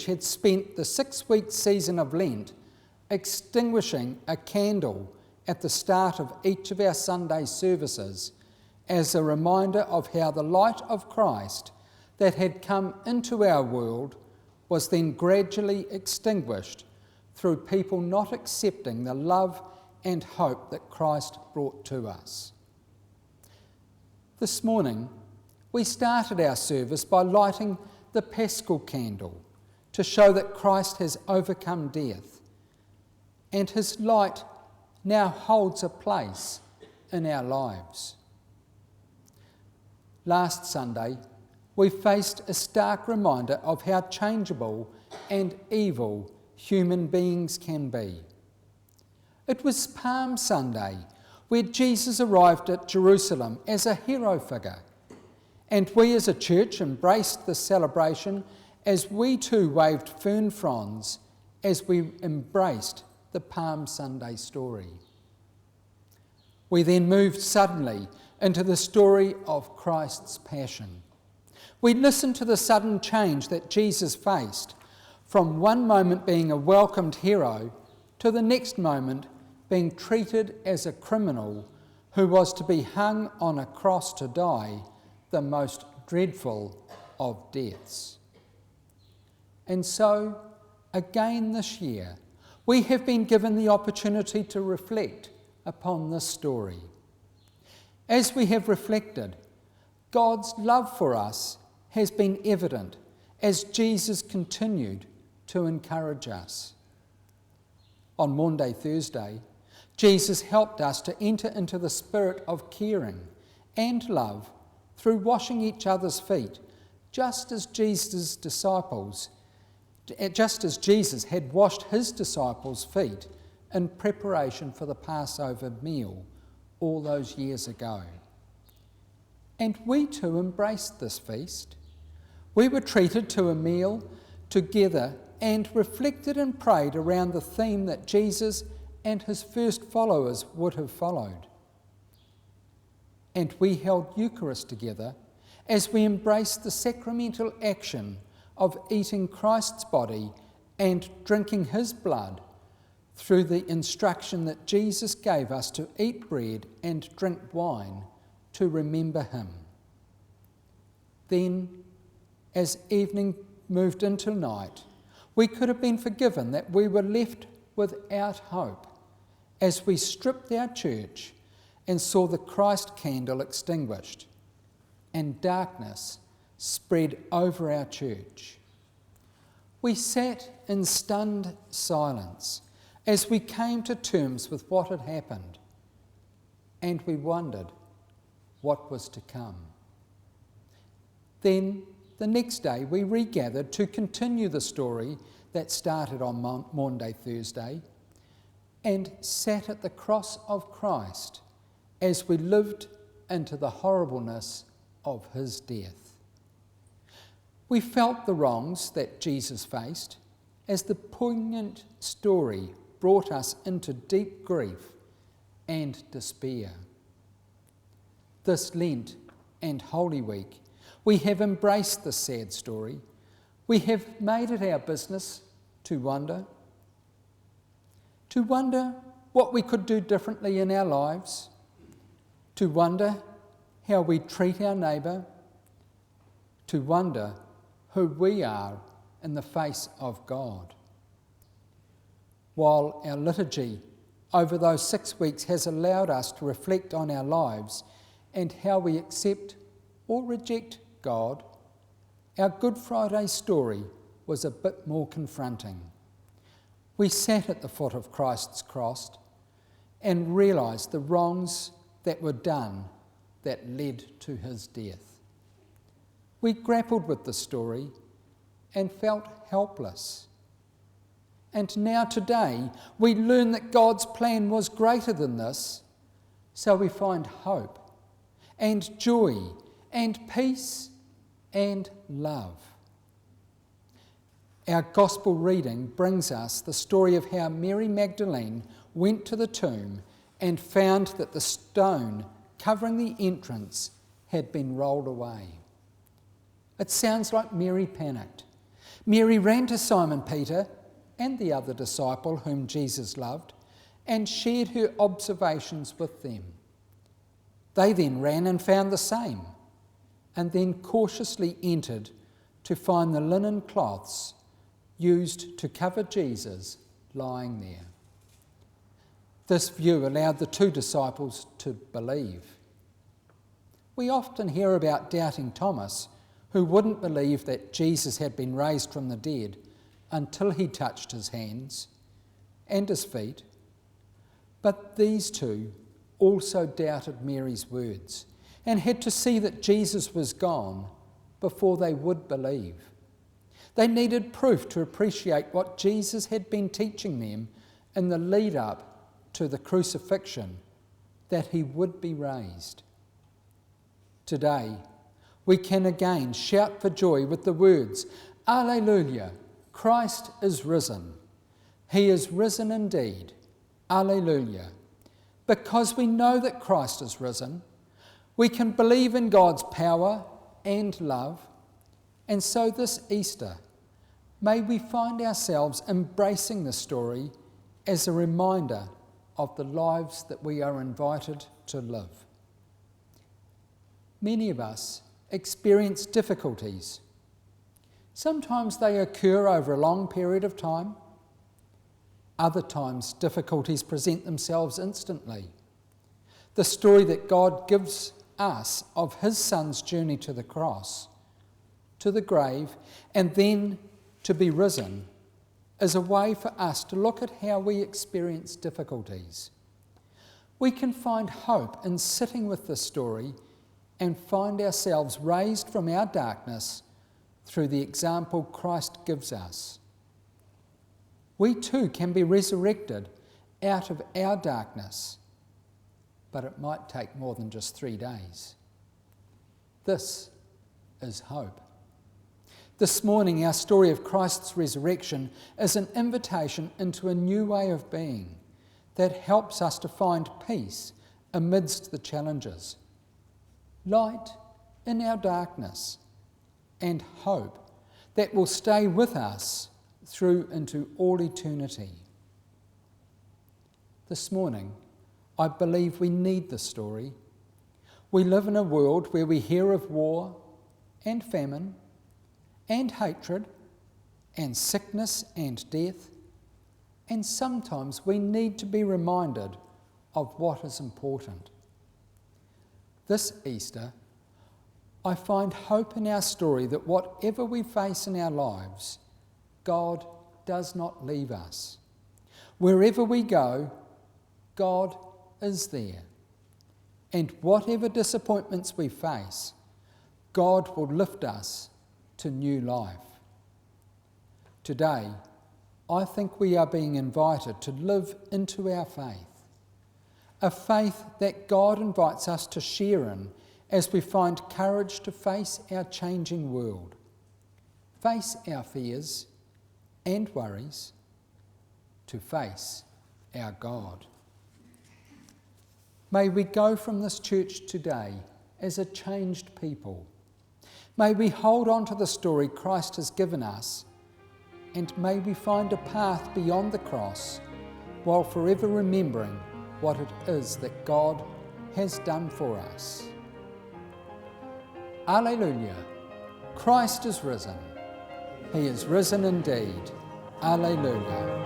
had spent the 6-week season of Lent extinguishing a candle at the start of each of our Sunday services as a reminder of how the light of Christ that had come into our world was then gradually extinguished through people not accepting the love and hope that Christ brought to us. This morning, we started our service by lighting the Paschal candle to show that Christ has overcome death, and his light now holds a place in our lives. Last Sunday, we faced a stark reminder of how changeable and evil human beings can be. It was Palm Sunday, where Jesus arrived at Jerusalem as a hero figure, and we as a church embraced the celebration as we too waved fern fronds as we embraced the Palm Sunday story. We then moved suddenly into the story of Christ's passion. We listened to the sudden change that Jesus faced, from one moment being a welcomed hero to the next moment being treated as a criminal who was to be hung on a cross to die the most dreadful of deaths. And so, again this year, we have been given the opportunity to reflect upon this story. As we have reflected, God's love for us has been evident as Jesus continued to encourage us. On Maundy Thursday, Jesus helped us to enter into the spirit of caring and love through washing each other's feet, just as Jesus had washed his disciples' feet in preparation for the Passover meal all those years ago. And we too embraced this feast. We were treated to a meal together and reflected and prayed around the theme that Jesus and his first followers would have followed. And we held Eucharist together as we embraced the sacramental action of eating Christ's body and drinking his blood through the instruction that Jesus gave us to eat bread and drink wine to remember him. Then, as evening moved into night, we could have been forgiven that we were left without hope as we stripped our church and saw the Christ candle extinguished and darkness spread over our church. We sat in stunned silence as we came to terms with what had happened, and we wondered what was to come. Then, the next day, we regathered to continue the story that started on Maundy Thursday and sat at the cross of Christ as we lived into the horribleness of his death. We felt the wrongs that Jesus faced as the poignant story brought us into deep grief and despair. This Lent and Holy Week, we have embraced the sad story. We have made it our business to wonder what we could do differently in our lives, to wonder how we treat our neighbour, to wonder who we are in the face of God. While our liturgy over those 6 weeks has allowed us to reflect on our lives and how we accept or reject God, our Good Friday story was a bit more confronting. We sat at the foot of Christ's cross and realised the wrongs that were done that led to his death. We grappled with the story and felt helpless. And now today, we learn that God's plan was greater than this, so we find hope and joy and peace and love. Our gospel reading brings us the story of how Mary Magdalene went to the tomb and found that the stone covering the entrance had been rolled away. It sounds like Mary panicked. Mary ran to Simon Peter and the other disciple whom Jesus loved and shared her observations with them. They then ran and found the same, and then cautiously entered to find the linen cloths used to cover Jesus lying there. This view allowed the two disciples to believe. We often hear about doubting Thomas, who wouldn't believe that Jesus had been raised from the dead until he touched his hands and his feet. But these two also doubted Mary's words and had to see that Jesus was gone before they would believe. They needed proof to appreciate what Jesus had been teaching them in the lead up to the crucifixion, that he would be raised. Today, we can again shout for joy with the words, Alleluia, Christ is risen. He is risen indeed. Alleluia. Because we know that Christ is risen, we can believe in God's power and love. And so this Easter, may we find ourselves embracing the story as a reminder of the lives that we are invited to live. Many of us experience difficulties. Sometimes they occur over a long period of time. Other times, difficulties present themselves instantly. The story that God gives us of his Son's journey to the cross, to the grave, and then to be risen, is a way for us to look at how we experience difficulties. We can find hope in sitting with this story and find ourselves raised from our darkness through the example Christ gives us. We too can be resurrected out of our darkness, but it might take more than just 3 days. This is hope. This morning, our story of Christ's resurrection is an invitation into a new way of being that helps us to find peace amidst the challenges, light in our darkness, and hope that will stay with us through into all eternity. This morning, I believe we need this story. We live in a world where we hear of war and famine and hatred and sickness and death, and sometimes we need to be reminded of what is important. This Easter, I find hope in our story that whatever we face in our lives, God does not leave us. Wherever we go, God is there. And whatever disappointments we face, God will lift us to new life. Today, I think we are being invited to live into our faith, a faith that God invites us to share in as we find courage to face our changing world, face our fears and worries, to face our God. May we go from this church today as a changed people. May we hold on to the story Christ has given us, and may we find a path beyond the cross while forever remembering what it is that God has done for us. Alleluia! Christ is risen. He is risen indeed. Alleluia!